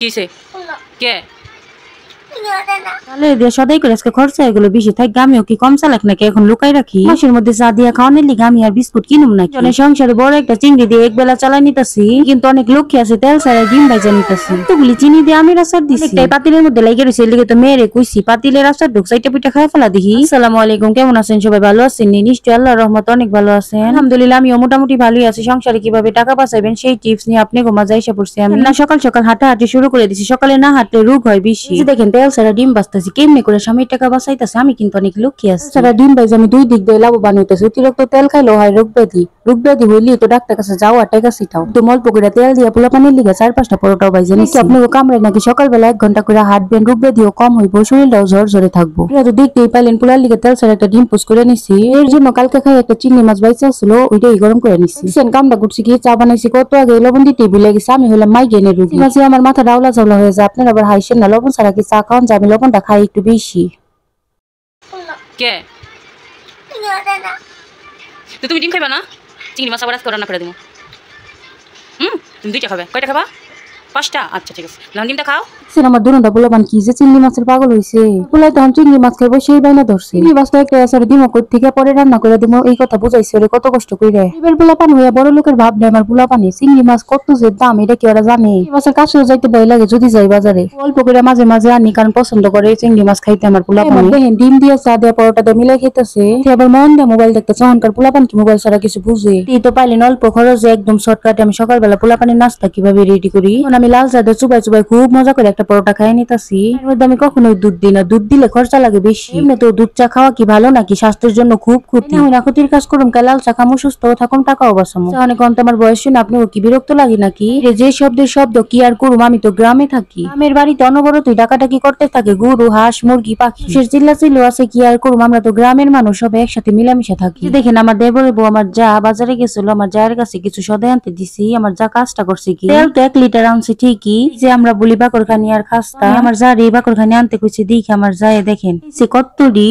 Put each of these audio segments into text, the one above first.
কিসে কে তাহলে দিয়ে সদাই করে আজকে খরচা এগুলো বেশি থাক আমিও কি কম চালাক নাকি এখন লুকাই রাখি মাসের মধ্যে চা দিয়া খাওয়ানোর লিগে আমি আর বিস্কুট কিনুম নাকি অনেক সংসারে বড় একটা চিংড়ি দিয়ে এক বেলা চালাই নিতেছি কিন্তু অনেক লক্ষ্যে আছে তেল ছাড়া ডিম ভাজা নিতেছি এতগুলি চিনি দিয়ে আমি রাস্তার দিচ্ছি তাই পাতিলের মধ্যে লেগে রয়েছে এর লিগে তো মেয়েরে কইছি পাতিলের রাস্তার ঢুক সাইটা পিঠা খাই ফেলা দেখি। আসসালামু আলাইকুম, কেমন আছেন সবাই? ভালো আছেন? নিশ্চয়ই আল্লাহর রহমত অনেক ভালো আছেন। আলহামদুলিল্লাহ আমিও মোটামুটি ভালোই আছি। সংসারে কিভাবে টাকা বাঁচাবেন সেই টিপস নিয়ে আপনি ঘুমা যাইসা পড়ছি আমি না। সকাল সকাল হাঁটাহাঁটি শুরু করে দিছি, সকালে না হাঁটলে রোগ হয় বেশি। দেখেন তেল ছাড়া ডিম বাঁচতেছি কেমনি করে স্বামীর টাকা বাঁচাইতেছে, আমি কিন্তু অনেক লক্ষ্মী আছি। সারা ডিম ভাইজ আমি দুই দিক দিয়ে লাভবান হইতেছি। অতিরিক্ত তেল খাইলেও হয় রোগ ব্যাধি হইলে তো ডাক্তার কাছে যাওয়া টাকা সিটাও তো অল্প করে তেল দিয়ে পোলা পানির লিগে 4-5টা পরোটাও ভাইজে নিচ্ছি। আপনাকে কামড়ায় নাকি সকালবেলা 1 ঘন্টা করে হাঁটবেন, রোগ ব্যাধিও কম হইব, শরীরটাও ঝরঝরে থাকবো। তো দেখতেই পাইলেন পোলার লিগে তেল ছাড়া একটা ডিম পোস্ট করে নিচ্ছি। এর জন্য কালকে খাই একটা চিংড়ি মাছ বাইচা ছিল, ওইটাই গরম করে নিচ্ছি। কামটা করছি কি চা বানাইছি কত আগে, লবণ দিতে ভুলে গেছি। আমি হলাম মাইগ্রেনের রোগী, মাঝে আমার মাথা ডাউলা চাউলা হয়ে যায়। আপনার আবার হাইসেন না, লবণ ছাড়া কি চা খাওয়ান যায়? আমি লবণটা খাই একটু বেশি। কে তো তুমি ডিম খাইবা না? চিংড়ি মাছ আবার আজকে রান্না করে দেবো। তুমি 2টা খাবে? কয়টা খাবা? 5টা? আচ্ছা ঠিক আছে, ডিমটা খাও। আমার দুরনটা পোলাপান কি যে চিংড়ি মাছের পাগল হইছে। পোলাই তখন চিংড়ি মাছ খাইবো সেই বাইনা ধরছে। চিংড়ি মাছটা একটা আছে দিমা কই থেকে পরে রান্না করে দিমো এই কথা বুঝাইছে ওরে কত কষ্ট কইরে। এবার পোলাপান হইয়া বড় লোকের ভাব নেয় আমার পোলাপানে। চিংড়ি মাছ কত যে দাম এটা কি ওরা জানে? এই মাছের কাছেও যাইতে ভয় লাগে যদি যাই বাজারে। অল্প করে মাঝে মাঝে আনি, কারণ পছন্দ করে চিংড়ি মাছ খাইতে আমার পোলাপান। দেখেন ডিম দিয়ে চা দিয়ে পরোটা দিয়ে মিলাই খেতেছে, আবার মন দিয়ে মোবাইল দেখতেছে। অহংকার পোলাপান কি মোবাইল ছাড়া কিছু বুঝে? এই তো পাইলেন অল্প খরচে একদম শর্টকাটে আমি সকালবেলা পোলাপানের নাস্তা কিভাবে রেডি করি। আমি লাল চা দিয়ে চুবাই চুবাই খুব মজা করে একটা পরোটা খাই নিতেছি। এর মধ্যে আমি কখনোই দুধ দিই না, দুধ দিলে খরচা লাগে বেশি। এমনি তো দুধ চা খাওয়া কি ভালো নাকি? স্বাস্থ্যের জন্য খুব ক্ষতি। না ক্ষতির কাজ করুন কে, লাল চা খামো, সুস্থ থাকুন, টাকাও বাঁচামো। অনেক অন্ত আমার বয়স শুনে আপনি কি বিরক্ত লাগে নাকি? যে শব্দের শব্দ কি আর করুম, আমি তো গ্রামে থাকি। গ্রামের বাড়িতে অনবরতই ডাকাডাকি করতে থাকে গরু হাঁস মুরগি পাখি, শেষ চিল্লা চিল্লো আছে কি আর করুম। আমরা তো গ্রামের মানুষ, সবাই একসাথে মিলামিশা থাকি। দেখেন আমার দেবরের বউ আমার যা বাজারে গেছিল, আমার জায়ের কাছে কিছু সদাই আনতে দিছি। আমার যা কাজটা করছে কি, তেল তো 1 লিটার আনছে ঠিকই, যে আমরা বলি বাকরখানি আর খাস্তা, আমার যা রে বাকরখানি আনতে কইছে দেখি আমার যায় দেখেন সে কতটি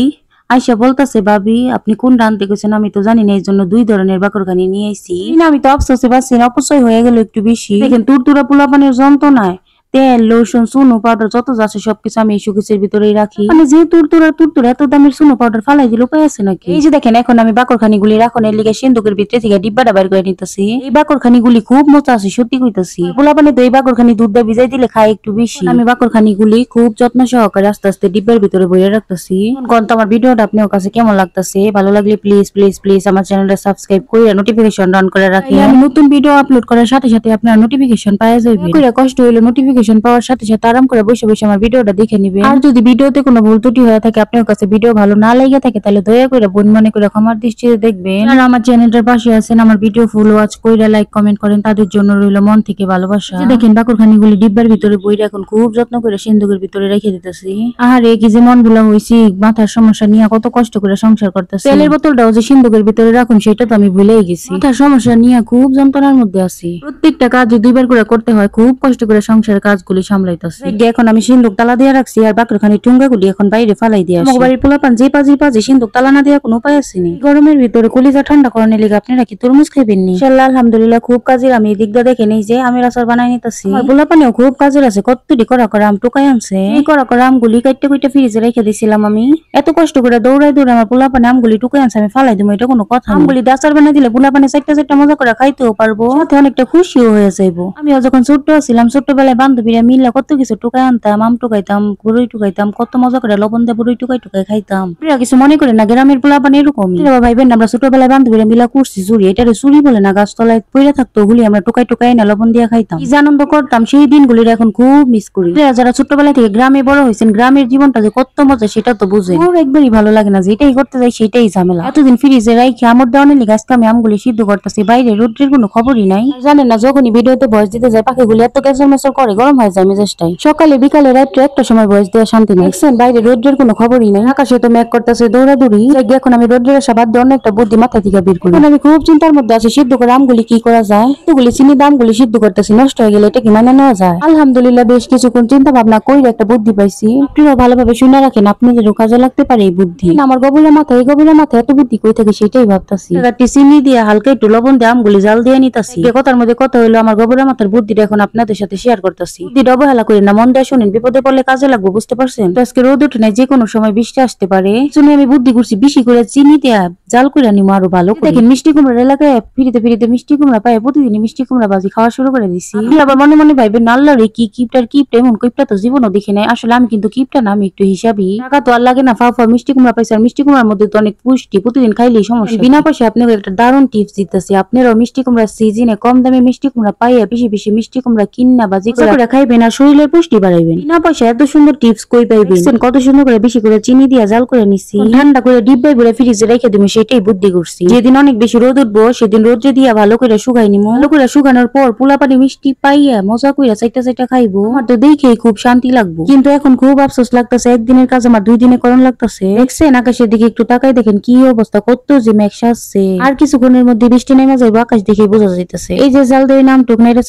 আইসা বলতাছে ভাবি আপনি কোনটা আনতে গেছেন? আমি তো জানি না, এই জন্য 2 ধরনের বাকরখানি নিয়ে আইছি। আমি তো আফসোসে পাচ্ছি না, অপচয় হয়ে গেল একটু বেশি। দেখেন তুরতুরা পোলাপানের যন্ত্রণায় তেল লোশন সুনো পাউডার যত যাচ্ছে সবকিছু আমি এই শোকেসের ভিতরেই রাখি। মানে যে তুরতুরা এত দামের সুনো পাউডার ফালাই দিল উপায় আছে নাকি? এই যে দেখেন এখন আমি বাকরখানি গুলি রাখনের লিগে সিন্ধুকের ভিতরে থেকে ডিব্বাটা বাইর করে নিতেছি। এই বাকরখানি গুলি খুব মজা আছে, সত্যি কইতাছি। পোলাপানে তো এই বাকরখানি দুধ দিয়ে ভিজাই দিলে খাই একটু বেশি। আমি বাকরখানি গুলি খুব যত্ন সহকারে আস্তে আস্তে ডিব্বার ভিতরে বইয়ে রাখতেছি। কোন আমার ভিডিওটা আপনার কাছে কেমন লাগতেছে? ভালো লাগলে প্লিজ প্লিজ প্লিজ আমার চ্যানেলটা সাবস্ক্রাইব করে নোটিফিকেশন অন করে রাখেন। আমি নতুন ভিডিও আপলোড করার সাথে সাথে আপনার নোটিফিকেশন পাওয়া যাবে। কষ্ট হইলো নোটিফিকেশন পাওয়ার সাথে সাথে আরাম করে বসে বসে আমার ভিডিওটা দেখে নিবেন। আর যদি ভিডিওতে কোনো ভুল ত্রুটি হয়ে থাকে, আপনার কাছে ভিডিও ভালো না লেগে থাকে, তাহলে দয়া করে বোন মনে করে ক্ষমার দৃষ্টিতে দেখবেন। আর আমার চ্যানেলটার পাশে আছেন, আমার ভিডিও ফুল ওয়াচ কইরা লাইক কমেন্ট করেন, তাদের জন্য রইল মন থেকে ভালোবাসা। দেখেন বাকরখানি গুলি ডিব্বার ভিতরে বইরা এখন খুব যত্ন করে সিন্ধুকের ভিতরে রেখে দিতেছি। আরে কি যে মন গুলা হইছি, মাথার সমস্যা নিয়ে কত কষ্ট করে সংসার করতেছি। তেলের বোতলটাও যে সিন্ধুকের ভিতরে রাখুন সেটা তো আমি ভুলেই গেছি। মাথার সমস্যা নিয়ে খুব যন্ত্রণার মধ্যে আছি। প্রত্যেকটা কাজ 2বার করে করতে হয়, খুব কষ্ট করে সংসারের কাজগুলি সামলাইতেছি। এখন আমি সিন্ধুক তালা দিয়ে রাখছি, আর বাকরখানি টুঙ্গাগুলি এখন বাইরে ফালাই দিয়ে আসি। বাড়ির পোলাপান যে পাজি সিন্ধুক তালা না দেওয়া কোনো উপায় আসেনি। গরমের ভিতরে কলিজা ঠান্ডা করানোর লিগে আপনারা কি তরমুজ খাইবেন নি? ইনশাআল্লাহ আলহামদুলিল্লাহ খুব কাজের। আমি এই দিকটা দেখে নেই যে আমি আচার বানাই নিতেছি। পোলাপানেও খুব কাজের আছে, কতটি করা আম টুকাই আনছে। এই করা আমগুলি কাটতে কুইটে ফ্রিজে রেখে দিয়েছিলাম আমি। এত কষ্ট করে দৌড়াই আমার পোলাপানে আমগুলি টুকাই আনছে, আমি ফালাই দিব এটা কোনো কথা? আমগুলি আচার বানাই দিলে পোলাপানে 4টা মজা করে খাইতেও পারবো, সাথে অনেকটা খুশিও হয়ে যাইবো। আমিও যখন ছোট্ট ছিলাম, ছোট্টবেলায় বান্ধবীরা মিলে কত কিছু টুকাই আনতাম, আম টুকাইতাম, বড়ই টুকাইতাম, কত মজা করে লবণ দিয়ে বড়ই টুকাই খাইতাম। প্রিয়া কিছু মনে করে না, গ্রামের পোলাপান এরকমই। ভাইবেন আমরা ছোটবেলায় বান্ধবীরা মিলা করছি চুরি, এটারে চুরি বলে না, গাছতলায় পড়ে থাকতো ওগুলি আমরা টুকাই না লবণ দিয়ে খাইতাম। কি যে আনন্দ করতাম সেই দিনগুলির এখন খুব মিস করি। যারা ছোটবেলা থেকে গ্রামে বড় হয়েছেন, গ্রামের জীবনটা যে কত মজা সেটা তো বুঝে একবারই ভালো লাগে না, যেটাই করতে যাই সেটাই ঝামেলা। এতদিন ফ্রিজে রাইখে আমর দেওয়ানের লিগে আজকে আমি আমগুলি সিদ্ধ করতেছি, বাইরে রোদ্রের কোনো খবরই নাই। জানেন না যখনই ভিডিওতে ভয়েস দিতে যায় পাখিগুলি এত ক্যাসর মেসর করে, গরম হয়ে যায় মেজাজটাই। সকালে বিকালে রাত্রে একটা সময় ভয়েস দেওয়া শান্তি নেই। বাইরে রোদ্রের কোনো খবরই নাই, আকাশে তো মেঘ করতেছে দৌড়াদৌড়ি। এখন আমি রোদ্রের সাবাদ দিয়ে অন্য একটা বুদ্ধি মাথা থেকে বের করি। আমি খুব চিন্তার মধ্যে আছি সিদ্ধ করে আমগুলি কি করা যায়। এগুলি চিনি দামগুলি সিদ্ধ করতেছি, নষ্ট হয়ে গেলে এটা কি মানে নেওয়া যায়? আলহামদুলিল্লাহ বেশ কিছুক্ষণ চিন্তা ভাবনা করে একটা বুদ্ধি পাইছি। আপনারা ভালোভাবে শুনে রাখেন, আপনাদেরও কাজে লাগতে পারে এই বুদ্ধি। আমার গভীরের মাথায় এত বুদ্ধি কই থাকে সেটাই ভাবতাছি। চিনি দিয়ে হালকা একটু লবণ দিয়ে আমগুলি জাল দিয়ে নিতাছি। কথার মধ্যে কথা হইলো আমার গভীরের মাথার বুদ্ধিটা এখন আপনাদের সাথে শেয়ার করতেছি। করছি। বুদ্ধিটা অবহেলা করি না, মন দিয়ে শুনেন, বিপদে পড়লে কাজে লাগবে, বুঝতে পারছেন? তো আজকে রোদ উঠে নাই, যে কোনো সময় বৃষ্টি আসতে পারে, শুনে আমি বুদ্ধি করছি বেশি করে চিনি দিয়া জাল করে নিমো আরো ভালো করে। দেখেন মিষ্টি কুমড়ার এলাকায় ফিরিতে ফিরিতে মিষ্টি কুমড়া পায়, প্রতিদিনই মিষ্টি কুমড়া ভাজি খাওয়া শুরু করে দিছি। আপনি আবার মনে মনে ভাইবেন আল্লাহ রে কি কিপটার কিপটা, এমন কিপটা তো জীবনও দেখি নাই। আসলে আমি কিন্তু কিপটা না, আমি একটু হিসাবই। টাকা তো আর লাগে না, ফাও ফাও মিষ্টি কুমড়া পাইছে। আর মিষ্টি কুমড়ার মধ্যে তো অনেক পুষ্টি, প্রতিদিন খাইলেই সমস্যা। বিনা পয়সায় আপনাকে একটা দারুণ টিপস দিতেছি, আপনারাও মিষ্টি কুমড়ার সিজনে কম দামে মিষ্টি কুমড়া পাইয়া বেশি বেশি মিষ্টি কুমড়া কিন্না ভাজি করে খাইবেন আর শরীরের পুষ্টি বাড়াইবেন। বিনা পয়সায় এত সুন্দর টিপস কই পাইবেন? কত সুন্দর করে বেশি করে চিনি দিয়া জাল করে নিছি, ঠান্ডা করে ডিব্বাই ভরে ফ্রিজে রেখে দিবো, সেটাই বুদ্ধি করছি। যেদিন অনেক বেশি রোদ উঠবো সেদিন রোদ্রে দিয়া ভালো করে শুকাই নিমো। ভালো করে শুকানোর পর পোলা পানি মিষ্টি পাইয়া মজা কইরা চাইটা চাইটা খাইবো। আমার তো দেখেই খুব শান্তি লাগবো, কিন্তু এখন খুব আফসোস লাগতেছে, একদিনের কাজ আমার 2 দিনে করণ লাগতেছে। দেখছেন আকাশের দিকে একটু তাকাই দেখেন কি অবস্থা, কত যে মেঘ সাজছে। আর কিছুক্ষণের মধ্যে বৃষ্টি নেমে যাইবো, আকাশ দেখে বোঝা যাইতেছে। এই যে জাল দিয়ে নামটুক নেড়ে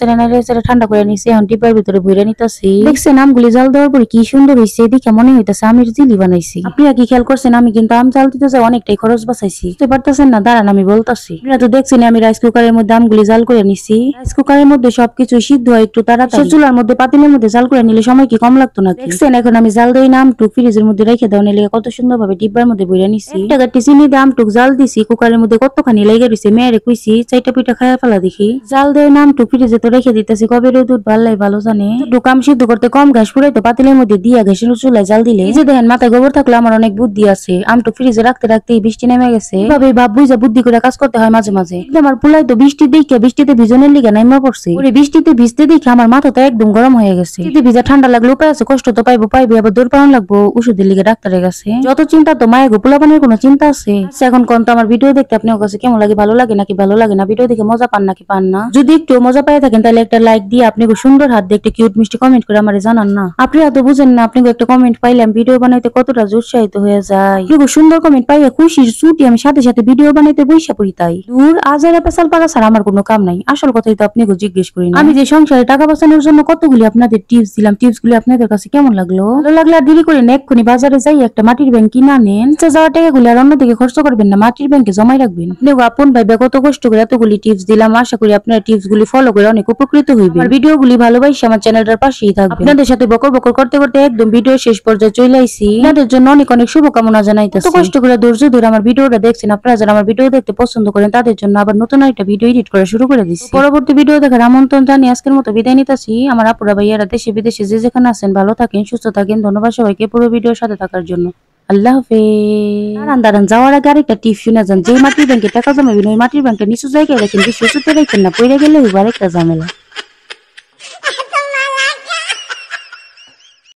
চেড়ে ঠান্ডা করে নিছি, এখন ডিব্বার ভিতরে ভরে নিতেছি। দেখছেন আমগুলি জাল দেওয়ার পরে কি সুন্দর হয়েছে, দেখে মনে হইতেছে আমের জিলি বানাইছি। আপনারা কি খেয়াল করছেন আমি কিন্তু আম জাল দিতে যাই অনেকটাই খরচ বাঁচাইছি, বুঝতে পারতেছেন না? দাঁড়ান আমি বলতাছি। আপনারা তো দেখছেন আমি রাইস কুকারের মধ্যে আমগুলি জাল করে নিছি। রাইস কুকারের মধ্যে সবকিছু সিদ্ধ হয় একটু তাড়াতাড়ি, চুলার মধ্যে পাতিলের মধ্যে জাল করে নিলে সময় কি কম লাগতো না? দেখছেন এখন আমি জাল দিয়ে আমটুক ফ্রিজের মধ্যে রেখে দেওয়া নিলে কত সুন্দর ভাবে ডিব্বার মধ্যে বইরা নিছি। একটা গাটি চিনি দিয়ে আমটুক জাল দিছি, কুকারের মধ্যে কতখানি লেগে রয়েছে, মেয়েরে কইছি চাইটা পিঠা খায়া ফেলা দেখি। জাল দিয়ে আমটুক ফ্রিজে তো রেখে দিতেছি, কবে রোদ উঠবে আল্লাহ ভালো জানে। কাম সিদ্ধ করতে কম ঘাস পুরাই তো পাতিলের মধ্যে দিয়া ঘাসের চুলায় জাল দিলে। এই যে দেখেন মাথায় গোবর থাকলে আমার অনেক বুদ্ধি আছে। আমটুক ফ্রিজে রাখতে রাখতেই বৃষ্টি নেমে গেছে। এভাবে ভাব বুঝা বুদ্ধি করে কাজ করতে হয় মাঝে মাঝে। আমার পুলাই তো বৃষ্টি দেখে বৃষ্টিতে ভিজনের লিগে নাইমা পড়ছে। ওরে বৃষ্টিতে ভিজতে দেখে আমার মাথা তো একদম গরম হয়ে গেছে। বৃষ্টিতে ভিজা ঠান্ডা লাগলে উপায় আছে, কষ্ট তো পাইবো আবার দূর পালন লাগবো ওষুধের লিগে ডাক্তারের কাছে। যত চিন্তা তো মায়ের গোপলাপানের কোনো চিন্তা আছে? এখন কোন তো আমার ভিডিও দেখতে আপনার কাছে কেমন লাগে, ভালো লাগে নাকি ভালো লাগে না, ভিডিও দেখে মজা পান নাকি পান না? যদি একটু মজা পাই থাকেন তাহলে একটা লাইক দিয়ে আপনি সুন্দর হাত দিয়ে একটা কিউট মিষ্টি কমেন্ট করে আমারে জানান না। আপনি এত বুঝেন না, আপনি একটা কমেন্ট পাইলাম ভিডিও বানাইতে কতটা উৎসাহিত হয়ে যায়। সুন্দর কমেন্ট পাইয়া খুশির ছুটি আমি সাথে সাথে ভিডিও বানাইতে বইসা পড়ি। তাই দূর আজারা পেশাল পাড়া ছাড়া আমার কোনো কাম নাই। আসল কথাই তো আপনি জিজ্ঞেস করি না। আমি যে সংসারে টাকা বাঁচানোর জন্য কতগুলি আপনাদের টিপস দিলাম, টিপস গুলি আপনাদের কাছে কেমন লাগলো? ভালো লাগলে আর দেরি করে এক্ষুনি বাজারে যাই একটা মাটির ব্যাংক কিনা নেন। যাওয়ার টাকাগুলি আর অন্যদিকে খরচ করবেন না, মাটির ব্যাংকে জমাই রাখবেন। আপনি আপন ভাইবে কত কষ্ট করে এতগুলি টিপস দিলাম, আশা করি আপনারা টিপস গুলি ফলো করে অনেক উপকৃত হইবেন। আর ভিডিও গুলি ভালোবাসি আমার চ্যানেলটার পাশেই থাকবেন। আপনাদের সাথে বকর বকর করতে করতে একদম ভিডিও শেষ পর্যায়ে চলে আইছি। আপনাদের জন্য অনেক অনেক শুভকামনা জানাইতেছি। এত কষ্ট করে ধৈর্য ধরে আমার ভিডিওটা দেখছেন, আপনারা যারা আমার ভিডিও দেখতে পছন্দ করেন তাদের জন্য আবার নতুন একটা ভিডিও এডিট করা শুরু করে দিচ্ছি। পরবর্তী ভিডিও দেখার আমন্ত্রণ জানিয়ে আজকের মতো বিদায় নিতেছি। আমার আপুরা ভাইয়ারা দেশে বিদেশে যে যেখানে আছেন ভালো থাকেন, সুস্থ থাকেন। ধন্যবাদ সবাইকে পুরো ভিডিওর সাথে থাকার জন্য। আল্লাহ হাফেজ। দাঁড়ান যাওয়ার আগে আরেকটা টিপ শুনে যান। যে মাটির ব্যাংকে টাকা জমাবেন ওই মাটির ব্যাংকটা নিচু জায়গায় রাখেন, বেশি উঁচুতে রাখেন না, পড়ে গেলে আরেকটা ঝামেলা।